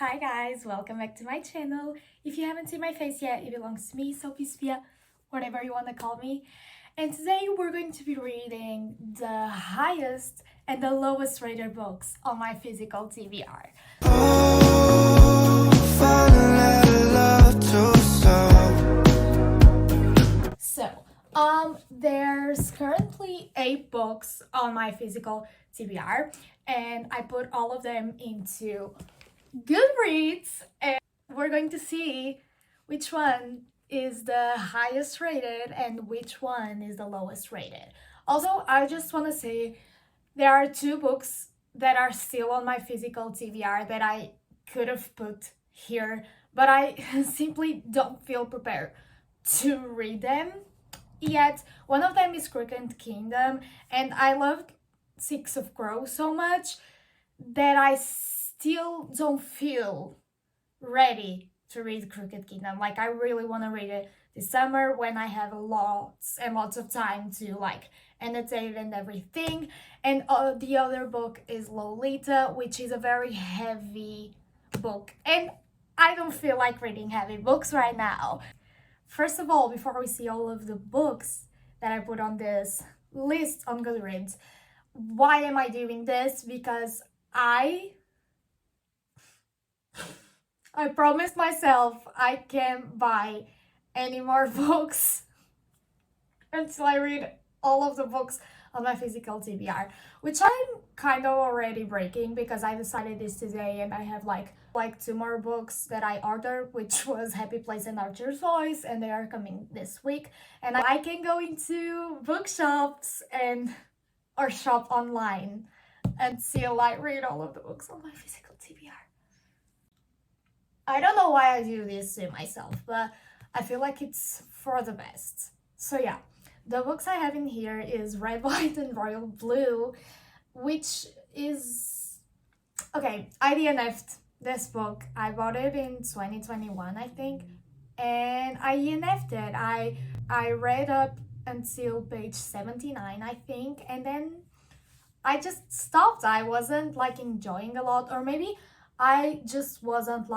Hi guys, welcome back to my channel. If you haven't seen my face yet, it belongs to me, Sophie, whatever you want to call me. And today we're going to be reading the highest and the lowest rated books on my physical TBR. There's currently 8 books on my physical TBR, and I put all of them into Goodreads, and we're going to see which one is the highest rated and which one is the lowest rated. Also, I just want to say there are 2 books that are still on my physical TBR that I could have put here, but I simply don't feel prepared to read them yet. One of them is Crooked Kingdom, and I loved XoXo so much that I still don't feel ready to read Crooked Kingdom. Like, I really want to read it this summer when I have lots and lots of time to annotate and everything. And the other book is Lolita, which is a very heavy book, and I don't feel like reading heavy books right now. First of all, before we see all of the books that I put on this list on Goodreads, why am I doing this? Because I promised myself I can't buy any more books until I read all of the books on my physical TBR, which I'm kind of already breaking because I decided this today, and I have like 2 more books that I ordered, which was Happy Place and Archer's Voice, and they are coming this week, and I can go into bookshops or shop online until I read all of the books on my physical TBR. I don't know why I do this to myself, but I feel like it's for the best. So yeah, the books I have in here is Red, White, and Royal Blue, which is... okay, I DNF'd this book. I bought it in 2021, I think, and I DNF'd it. I read up until page 79, I think, and then I just stopped. I wasn't enjoying a lot, or maybe I just wasn't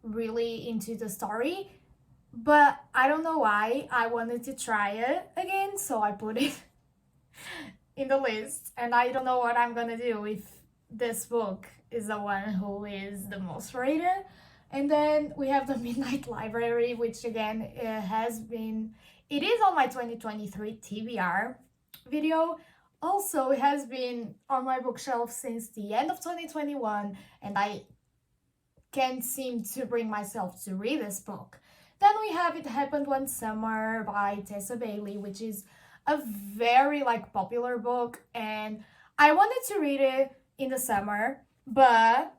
really into the story, but I don't know why. I wanted to try it again, so I put it in the list, and I don't know what I'm gonna do if this book is the one who is the most rated. And then we have The Midnight Library, which again it is on my 2023 TBR video. Also, it has been on my bookshelf since the end of 2021, and I can't seem to bring myself to read this book. Then we have It Happened One Summer by Tessa Bailey, which is a very popular book, and I wanted to read it in the summer, but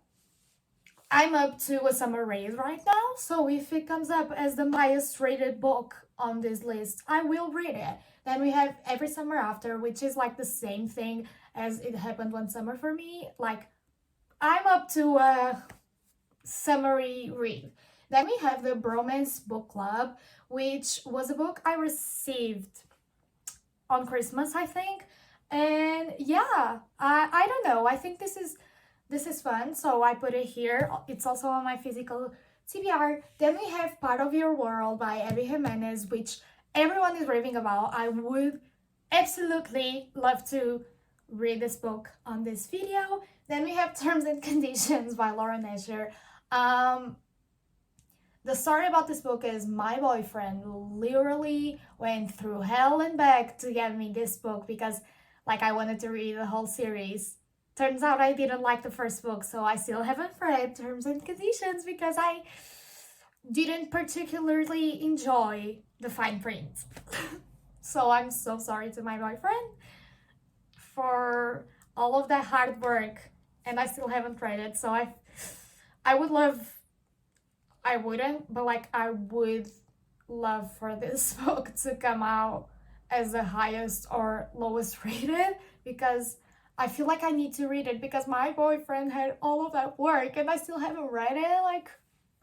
I'm up to a summer race right now, so if it comes up as the highest rated book on this list, I will read it. Then we have Every Summer After, which is the same thing as It Happened One Summer for me. I'm up to a summery read. Then we have The Bromance Book Club, which was a book I received on Christmas, I think. And yeah, I don't know, I think this is fun, so I put it here. It's also on my physical TBR. Then we have Part of Your World by Abby Jimenez, which everyone is raving about. I would absolutely love to read this book on this video. Then we have Terms and Conditions by Laura Nasher. The story about this book is my boyfriend literally went through hell and back to get me this book because I wanted to read the whole series. Turns out I didn't like the first book, so I still haven't read Terms and Conditions because I didn't particularly enjoy the fine print. So I'm so sorry to my boyfriend for all of that hard work, and I still haven't read it. So I would love for this book to come out as the highest or lowest rated, because I feel like I need to read it because my boyfriend had all of that work and I still haven't read it.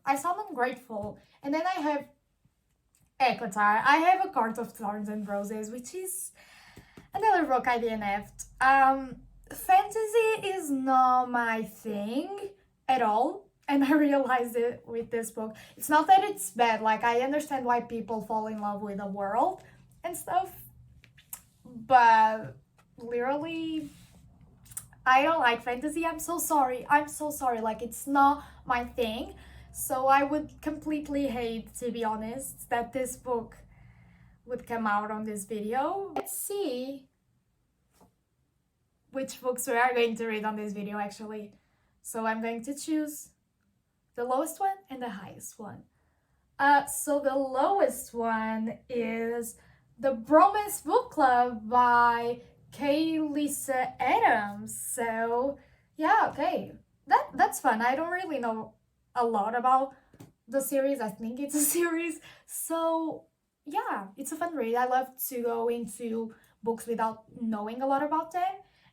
I sound ungrateful. And then I have Ecotar. I have A Court of Thorns and Roses, which is another book I DNF'd. Fantasy is not my thing at all. And I realized it with this book. It's not that it's bad, like I understand why people fall in love with the world and stuff, but literally I don't like fantasy. I'm so sorry. I'm so sorry. Like, it's not my thing. So I would completely hate, to be honest, that this book would come out on this video. Let's see which books we are going to read on this video, actually. So I'm going to choose the lowest one and the highest one. So the lowest one is The Bromance Book Club by Lisa Adams. So yeah, okay, that's fun. I don't really know a lot about the series. I think it's a series, so yeah, it's a fun read. I love to go into books without knowing a lot about them.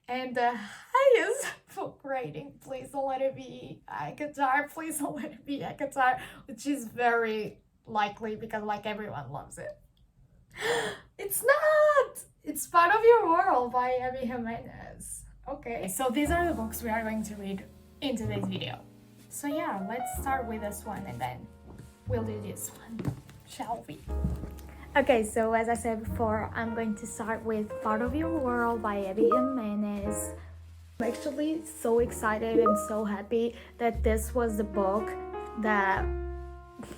And the highest book rating, please don't let it be ACOTAR, please don't let it be ACOTAR, which is very likely because like everyone loves it. It's not! It's Part of Your World by Abby Jimenez. Okay, so these are the books we are going to read in today's video. So yeah, let's start with this one and then we'll do this one, shall we? Okay, so as I said before, I'm going to start with Part of Your World by Abby Jimenez. I'm actually so excited and so happy that this was the book that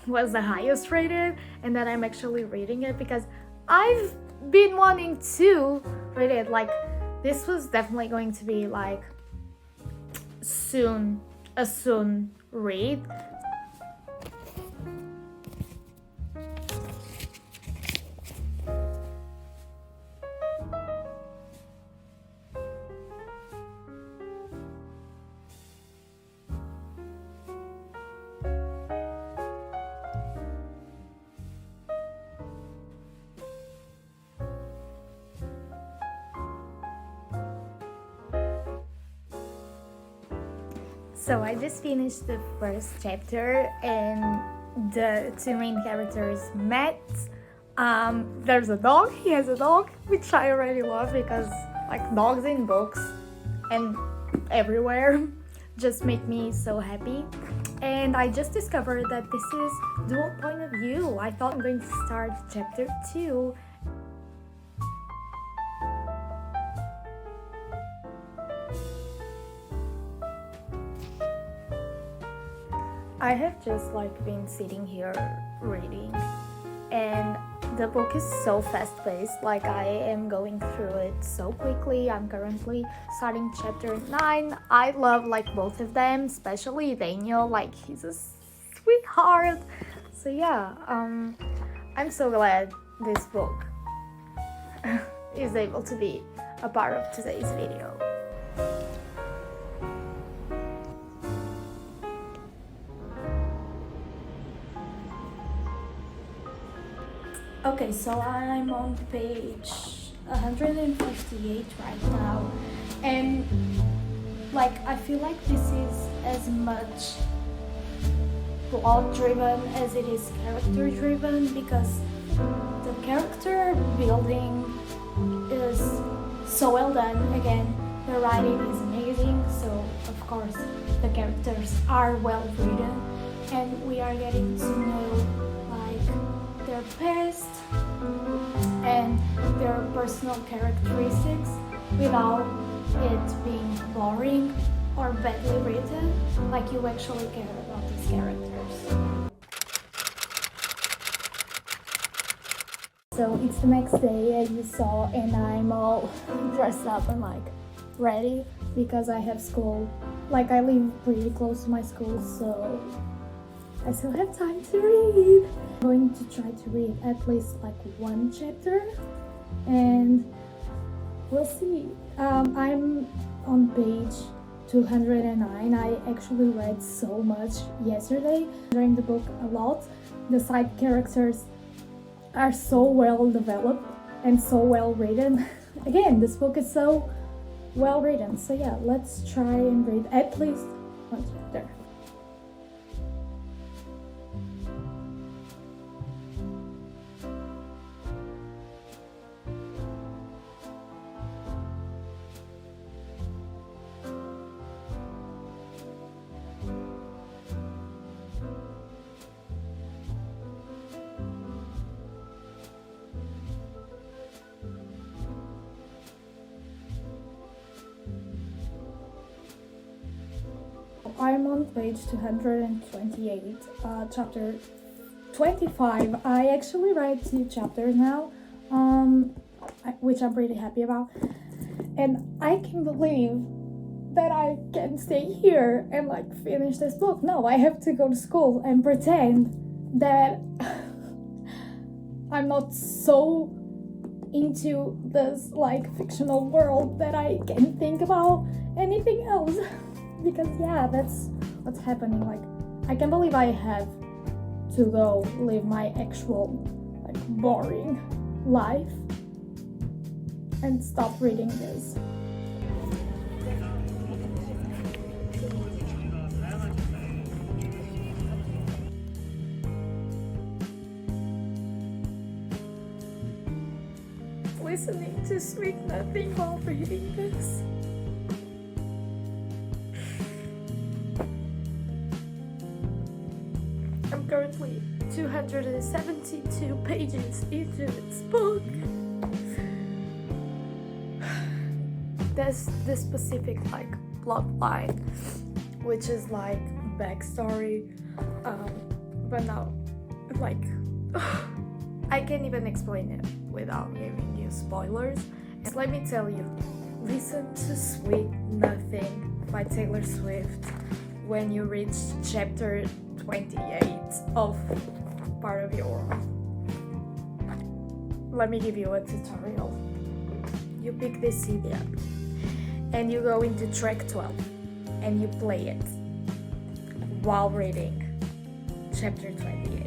was the highest rated and that I'm actually reading it, because I've been wanting to read it. Like, this was definitely going to be like a soon read. So I just finished the first chapter and the two main characters met. There's a dog, he has a dog, which I already love because like dogs in books and everywhere just make me so happy. And I just discovered that this is dual point of view. I thought I'm going to start chapter 2. I have just like been sitting here reading, and the book is so fast-paced. Like, I am going through it so quickly. I'm currently starting chapter 9. I love like both of them, especially Daniel. Like, he's a sweetheart. So yeah, I'm so glad this book is able to be a part of today's video. Okay, so I'm on page 158 right now, and like I feel like this is as much plot driven as it is character driven, because the character building is so well done. Again, the writing is amazing, so of course the characters are well written and we are getting to know like their past and their personal characteristics without it being boring or badly written. Like, you actually care about these characters. So it's the next day, as you saw, and I'm all dressed up and like ready because I have school. Like, I live pretty close to my school, so I still have time to read. I'm going to try to read at least like one chapter and we'll see. I'm on page 209. I actually read so much yesterday, enjoying the book a lot. The side characters are so well developed and so well written. Again, this book is so well written. So yeah, let's try and read at least one chapter. I'm on page 228, chapter 25. I actually read 2 chapters now, which I'm pretty happy about. And I can believe that I can stay here and like finish this book. No, I have to go to school and pretend that I'm not so into this like fictional world that I can think about anything else. Because yeah, that's what's happening. Like, I can't believe I have to go live my actual like boring life and stop reading this. Listening to sweet nothing while reading this. I'm currently 272 pages into this book. There's this specific like plot line, which is like backstory, but now like I can't even explain it without giving you spoilers. And let me tell you, listen to Sweet Nothing by Taylor Swift when you reach chapter 28 of Part of Your World. Let me give you a tutorial. You pick this CD up and you go into track 12 and you play it while reading chapter 28.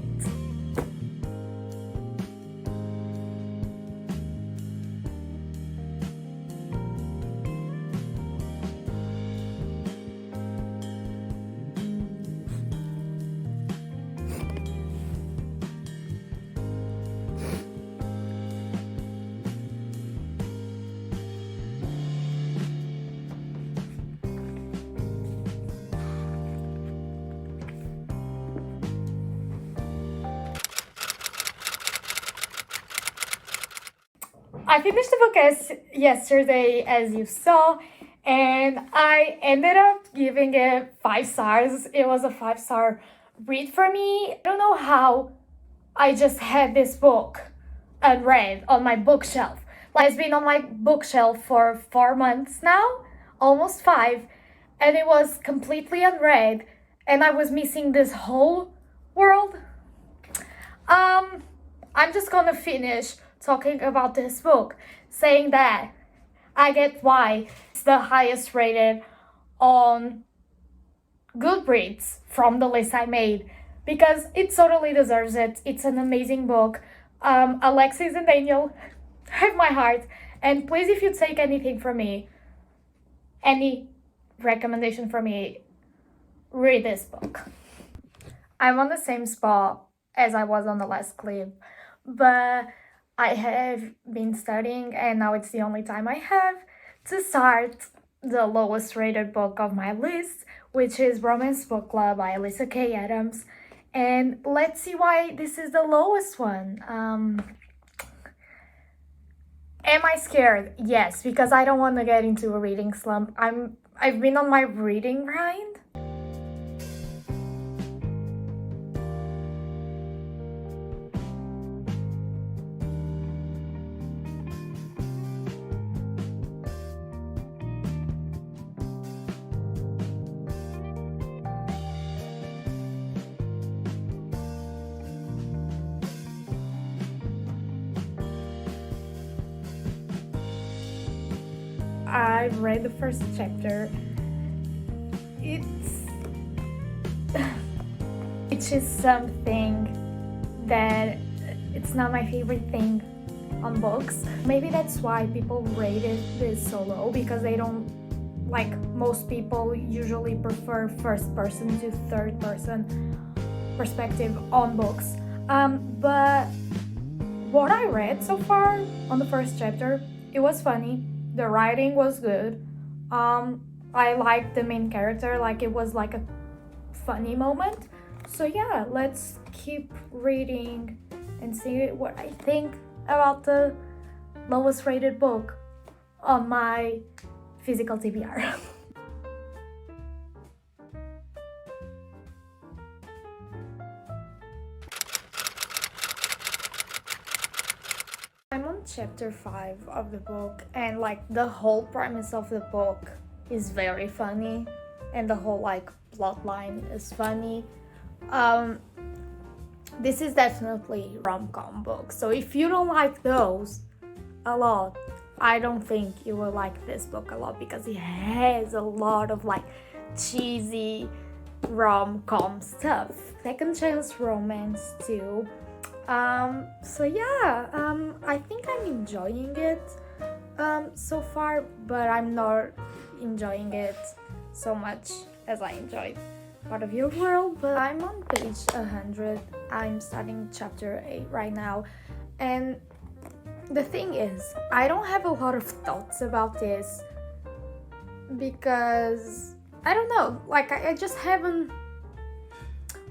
I finished the book yesterday, as you saw, and I ended up giving it 5 stars. It was a 5-star read for me. I don't know how I just had this book unread on my bookshelf. Like, it's been on my bookshelf for 4 months now, almost 5, and it was completely unread, and I was missing this whole world. I'm just gonna finish talking about this book, saying that I get why it's the highest rated on Goodreads from the list I made, because it totally deserves it. It's an amazing book. Alexis and Daniel have my heart, and please, if you take anything from me, any recommendation from me, read this book. I'm on the same spot as I was on the last clip, but I have been studying, and now it's the only time I have to start the lowest rated book of my list, which is Romance Book Club by Alyssa K. Adams. And let's see why this is the lowest one. Am I scared? Yes, because I don't want to get into a reading slump. I've been on my reading grind. I've read the first chapter. It's just something that it's not my favorite thing on books. Maybe that's why people rated this so low, because they don't, like, most people usually prefer first person to third person perspective on books. But what I read so far on the first chapter, it was funny. The writing was good. I liked the main character, like it was like a funny moment. So yeah, let's keep reading and see what I think about the lowest rated book on my physical TBR. chapter 5 of the book, and like the whole premise of the book is very funny, and the whole like plot line is funny. This is definitely rom-com book, so if you don't like those a lot, I don't think you will like this book a lot, because it has a lot of like cheesy rom-com stuff, second chance romance too. So yeah, I think I'm enjoying it so far, but I'm not enjoying it so much as I enjoyed Part of Your World. But I'm on page 100. I'm starting chapter 8 right now, and the thing is, I don't have a lot of thoughts about this because I don't know, like I just haven't,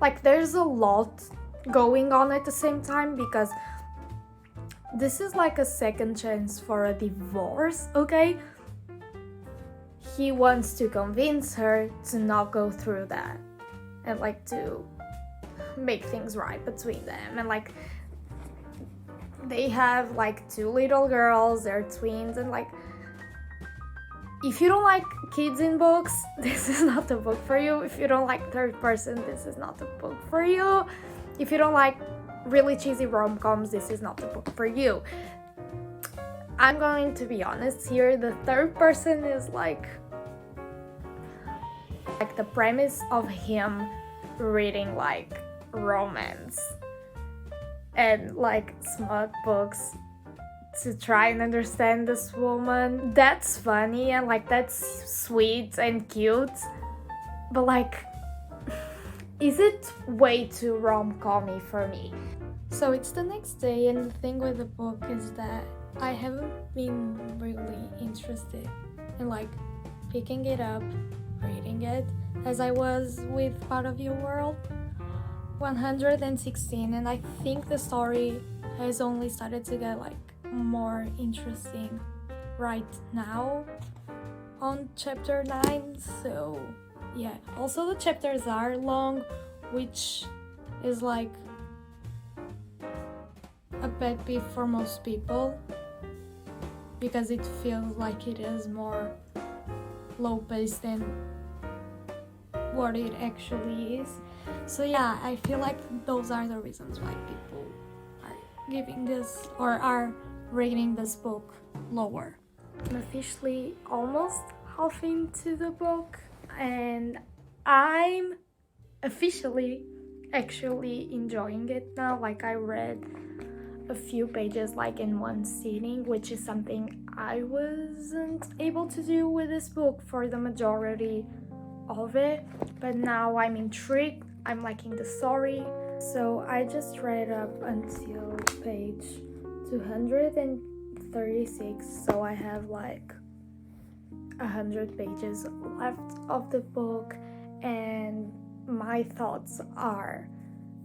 like there's a lot going on at the same time, because this is like a second chance for a divorce, okay? He wants to convince her to not go through that and like to make things right between them, and like they have like 2 little girls, they're twins, and like if you don't like kids in books, this is not the book for you. If you don't like third person, this is not the book for you. If you don't like really cheesy rom-coms, this is not the book for you. I'm going to be honest here, the third person is like the premise of him reading like romance and like smut books to try and understand this woman. That's funny and like that's sweet and cute, but like, is it way too rom-com-y for me? So it's the next day, and the thing with the book is that I haven't been really interested in like picking it up, reading it, as I was with Part of Your World 116, and I think the story has only started to get like more interesting right now on chapter 9. So yeah, also the chapters are long, which is like a pet peeve for most people, because it feels like it is more low paced than what it actually is. So yeah, I feel like those are the reasons why people are giving this or are rating this book lower. I'm officially almost half into the book, and I'm officially actually enjoying it now. Like I read a few pages like in one sitting, which is something I wasn't able to do with this book for the majority of it, but now I'm intrigued, I'm liking the story. So I just read up until page 236, so I have like 100 pages left of the book, and my thoughts are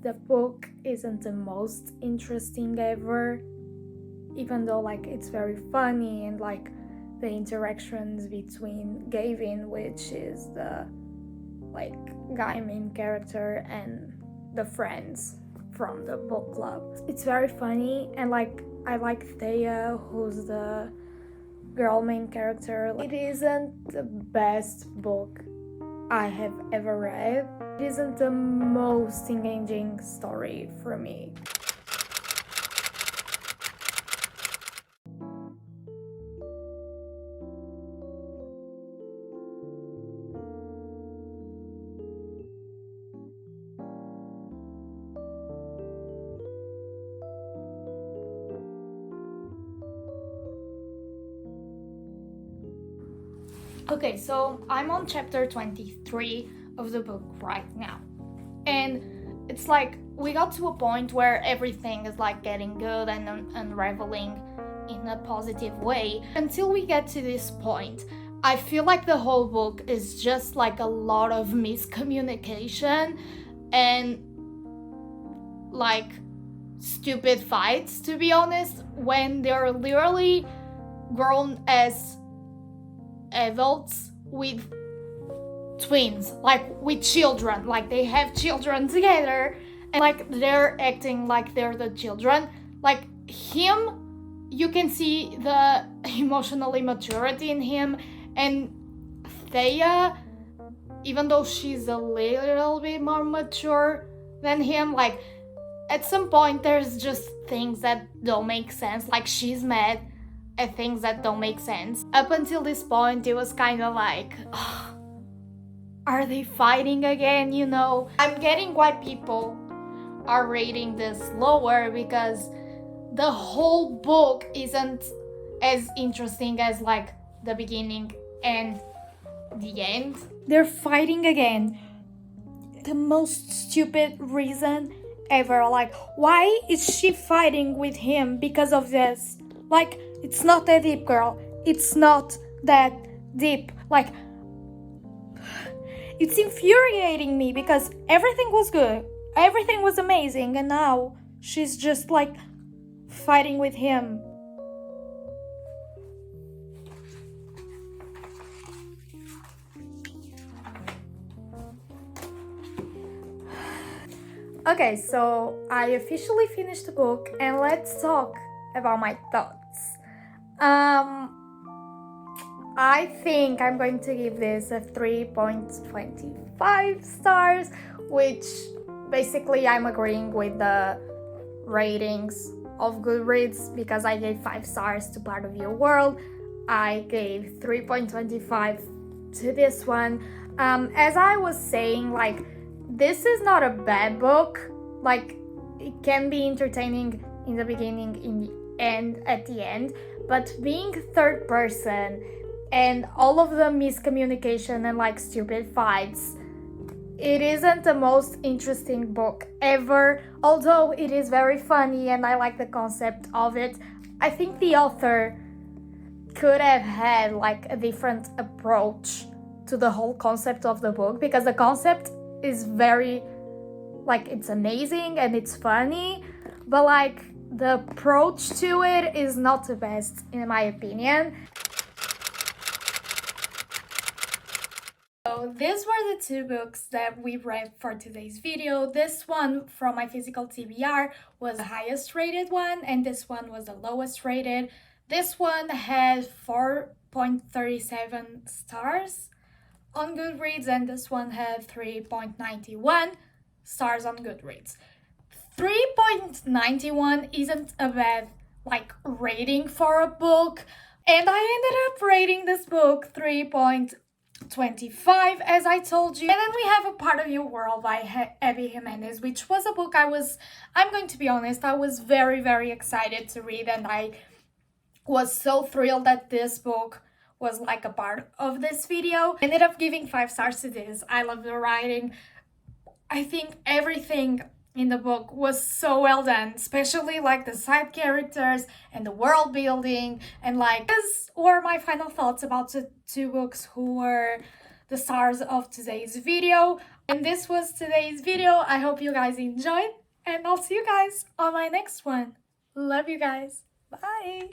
the book isn't the most interesting ever, even though like it's very funny, and like the interactions between Gavin, which is the like guy main character, and the friends from the book club, it's very funny. And like I like Thea, who's the girl main character. It isn't the best book I have ever read. It isn't the most engaging story for me. Okay, so I'm on chapter 23 of the book right now, and it's like we got to a point where everything is like getting good and unraveling in a positive way. Until we get to this point, I feel like the whole book is just like a lot of miscommunication and like stupid fights, to be honest, when they're literally grown as adults with twins, like with children, like they have children together, and like they're acting like they're the children. Like him you can see the emotional immaturity in him. And Thea, even though she's a little bit more mature than him, like at some point there's just things that don't make sense. Like she's mad at things that don't make sense. Up until this point, it was kind of like, oh, are they fighting again, you know? I'm getting why people are rating this lower, because the whole book isn't as interesting as like the beginning and the end. They're fighting again. The most stupid reason ever. Like, why is she fighting with him because of this? Like, it's not that deep, girl. It's not that deep. Like, it's infuriating me because everything was good. Everything was amazing. And now she's just like fighting with him. Okay, so I officially finished the book, and let's talk about my thoughts. I think I'm going to give this a 3.25 stars, which basically I'm agreeing with the ratings of Goodreads, because I gave 5 stars to Part of Your World. I gave 3.25 to this one. As I was saying, like, this is not a bad book. Like, it can be entertaining in the beginning, in the end, at the end, but being third person and all of the miscommunication and like stupid fights, it isn't the most interesting book ever. Although it is very funny and I like the concept of it, I think the author could have had like a different approach to the whole concept of the book, because the concept is very, like, it's amazing and it's funny, but like the approach to it is not the best in my opinion. So these were the 2 books that we read for today's video. This one from my physical TBR was the highest rated one, and this one was the lowest rated. This one had 4.37 stars on Goodreads, and this one had 3.91 stars on Goodreads. 3.91 isn't a bad like rating for a book, and I ended up rating this book 3.25, as I told you. And then we have A Part of Your World by Abby Jimenez, which was a book I'm going to be honest, I was very, very excited to read, and I was so thrilled that this book was like a part of this video. Ended up giving 5 stars to this. I love the writing. I think everything in the book was so well done, especially like the side characters and the world building, and like, these were my final thoughts about the 2 books who were the stars of today's video. And this was today's video. I hope you guys enjoyed, and I'll see you guys on my next one. Love you guys. Bye.